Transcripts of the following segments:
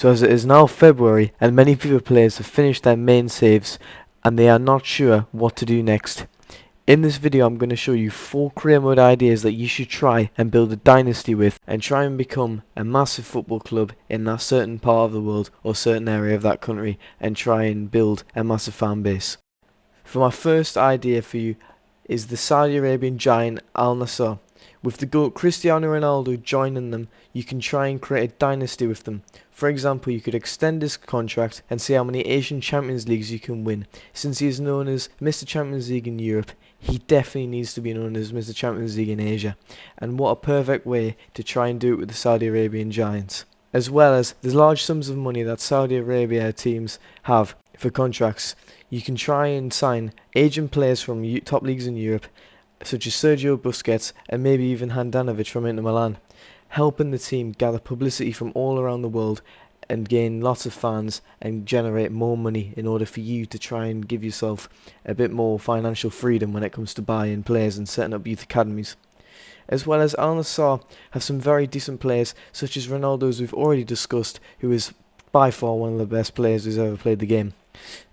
So as it is now February and many FIFA players have finished their main saves and they are not sure what to do next. In this video I'm going to show you 4 career mode ideas that you should try and build a dynasty with and try and become a massive football club in that certain part of the world or certain area of that country and try and build a massive fan base. For my first idea for you is the Saudi Arabian giant Al Nassr. With the GOAT Cristiano Ronaldo joining them, you can try and create a dynasty with them. For example, you could extend his contract and see how many Asian Champions Leagues you can win. Since he is known as Mr. Champions League in Europe, he definitely needs to be known as Mr. Champions League in Asia. And what a perfect way to try and do it with the Saudi Arabian giants. As well as the large sums of money that Saudi Arabia teams have for contracts, you can try and sign Asian players from top leagues in Europe, such as Sergio Busquets and maybe even Handanovic from Inter Milan, helping the team gather publicity from all around the world and gain lots of fans and generate more money in order for you to try and give yourself a bit more financial freedom when it comes to buying players and setting up youth academies. As well as Al Nassr have some very decent players such as Ronaldo, as we've already discussed, who is by far one of the best players who's ever played the game.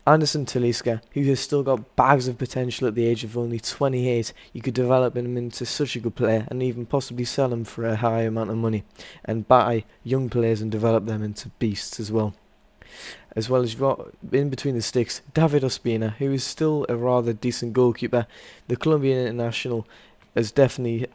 Anderson Talisca, who has still got bags of potential at the age of only 28, you could develop him into such a good player and even possibly sell him for a high amount of money and buy young players and develop them into beasts as well. As well as you've got, in between the sticks, David Ospina, who is still a rather decent goalkeeper. The Colombian international has definitely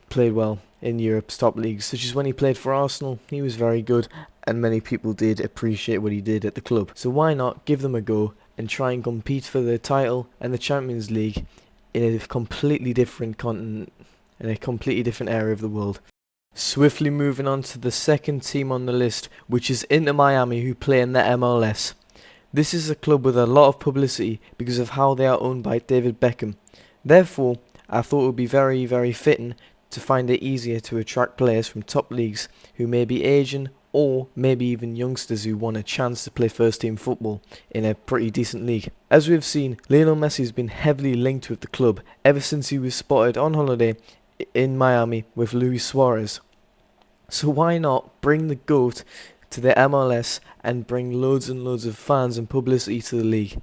played well in Europe's top leagues, such as when he played for Arsenal. He was very good and many people did appreciate what he did at the club. So why not give them a go and try and compete for the title and the Champions League in a completely different continent, in a completely different area of the world. Swiftly moving on to the second team on the list, which is Inter Miami, who play in the MLS. This is a club with a lot of publicity because of how they are owned by David Beckham. Therefore, I thought it would be very fitting to find it easier to attract players from top leagues who may be Asian or maybe even youngsters who want a chance to play first team football in a pretty decent league. As we've seen, Lionel Messi has been heavily linked with the club ever since he was spotted on holiday in Miami with Luis Suarez. So why not bring the GOAT to the MLS and bring loads and loads of fans and publicity to the league.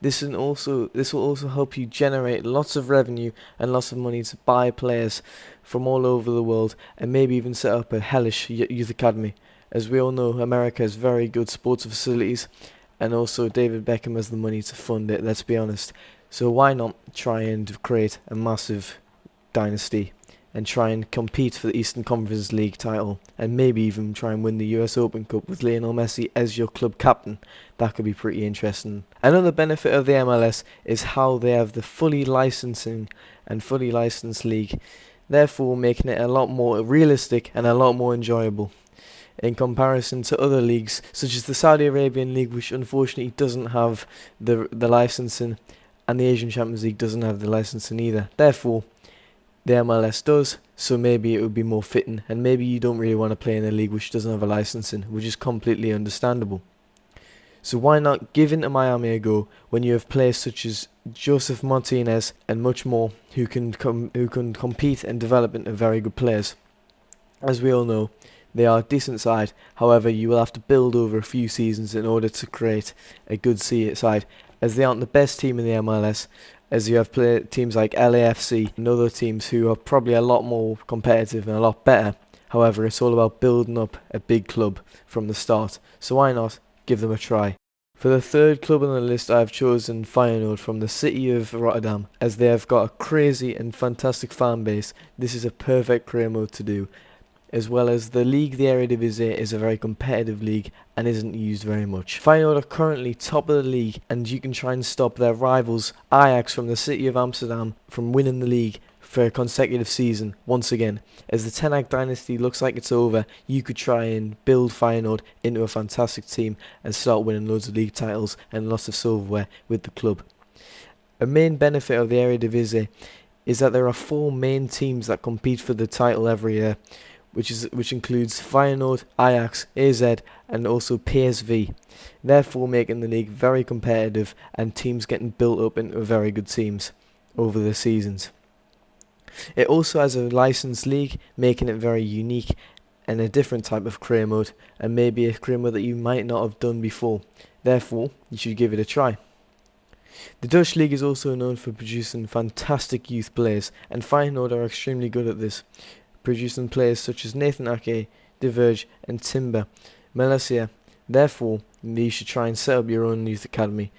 This will also help you generate lots of revenue and lots of money to buy players from all over the world and maybe even set up a hellish youth academy. As we all know, America has very good sports facilities and also David Beckham has the money to fund it, let's be honest. So why not try and create a massive dynasty and try and compete for the Eastern Conference League title and maybe even try and win the US Open Cup with Lionel Messi as your club captain. That could be pretty interesting. Another benefit of the MLS is how they have the fully licensing and fully licensed league, therefore making it a lot more realistic and a lot more enjoyable in comparison to other leagues such as the Saudi Arabian League, which unfortunately doesn't have the licensing, and the Asian Champions League doesn't have the licensing either. Therefore the MLS does, so maybe it would be more fitting, and maybe you don't really want to play in a league which doesn't have a licensing, which is completely understandable. So why not give Inter Miami a go when you have players such as Joseph Martinez and much more who can compete and develop into very good players. As we all know, they are a decent side, however you will have to build over a few seasons in order to create a good side, as they aren't the best team in the MLS, as you have teams like LAFC and other teams who are probably a lot more competitive and a lot better. However, it's all about building up a big club from the start, so why not give them a try. For the third club on the list, I have chosen Feyenoord from the city of Rotterdam, as they have got a crazy and fantastic fan base. This is a perfect career mode to do. As well as the league, the Eredivisie is a very competitive league and isn't used very much. Feyenoord are currently top of the league, and you can try and stop their rivals Ajax from the city of Amsterdam from winning the league for a consecutive season once again. As the Ten Hag dynasty looks like it's over, you could try and build Feyenoord into a fantastic team and start winning loads of league titles and lots of silverware with the club. A main benefit of the Eredivisie is that there are 4 main teams that compete for the title every year, which includes Feyenoord, Ajax, AZ and also PSV, therefore making the league very competitive and teams getting built up into very good teams over the seasons. It also has a licensed league, making it very unique and a different type of career mode, and maybe a career mode that you might not have done before. Therefore, you should give it a try. The Dutch league is also known for producing fantastic youth players, and Feyenoord are extremely good at this, producing players such as Nathan Ake, De Verge and Timber Melasia. Therefore, you should try and set up your own youth academy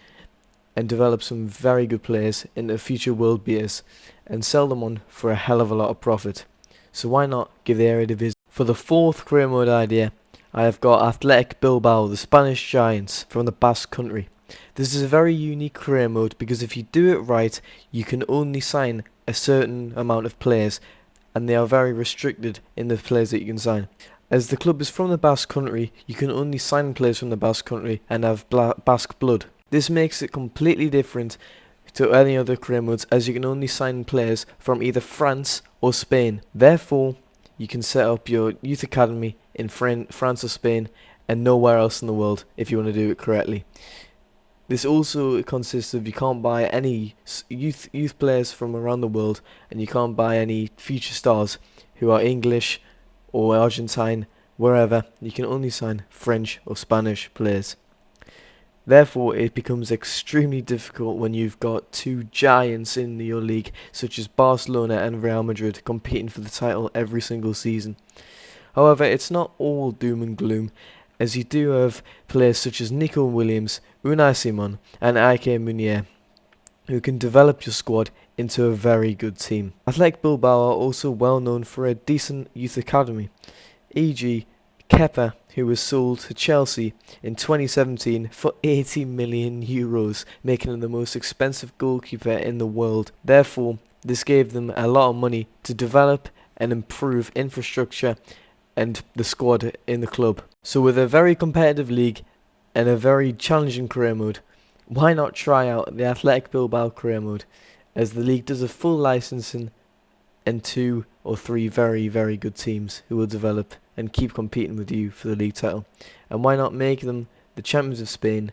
and develop some very good players into future world beaters and sell them on for a hell of a lot of profit. So why not give the Eredivisie? For the fourth career mode idea, I have got Athletic Bilbao, the Spanish Giants from the Basque Country. This is a very unique career mode because if you do it right, you can only sign a certain amount of players, and they are very restricted in the players that you can sign. As the club is from the Basque Country, you can only sign players from the Basque Country and have Basque blood. This makes it completely different to any other career modes, as you can only sign players from either France or Spain. Therefore, you can set up your youth academy in France or Spain and nowhere else in the world if you want to do it correctly. This also consists of you can't buy any youth players from around the world, and you can't buy any future stars who are English or Argentine, wherever. You can only sign French or Spanish players. Therefore, it becomes extremely difficult when you've got two giants in your league, such as Barcelona and Real Madrid, competing for the title every single season. However, it's not all doom and gloom, as you do have players such as Nico Williams, Unai Simon and Ike Munier, who can develop your squad into a very good team. Athletic Bilbao are also well known for a decent youth academy, e.g. Kepa, who was sold to Chelsea in 2017 for 80 million euros, making him the most expensive goalkeeper in the world. Therefore, this gave them a lot of money to develop and improve infrastructure and the squad in the club. So with a very competitive league and a very challenging career mode, why not try out the Athletic Bilbao career mode, as the league does a full licensing and 2 or 3 very, very good teams who will develop and keep competing with you for the league title. And why not make them the champions of Spain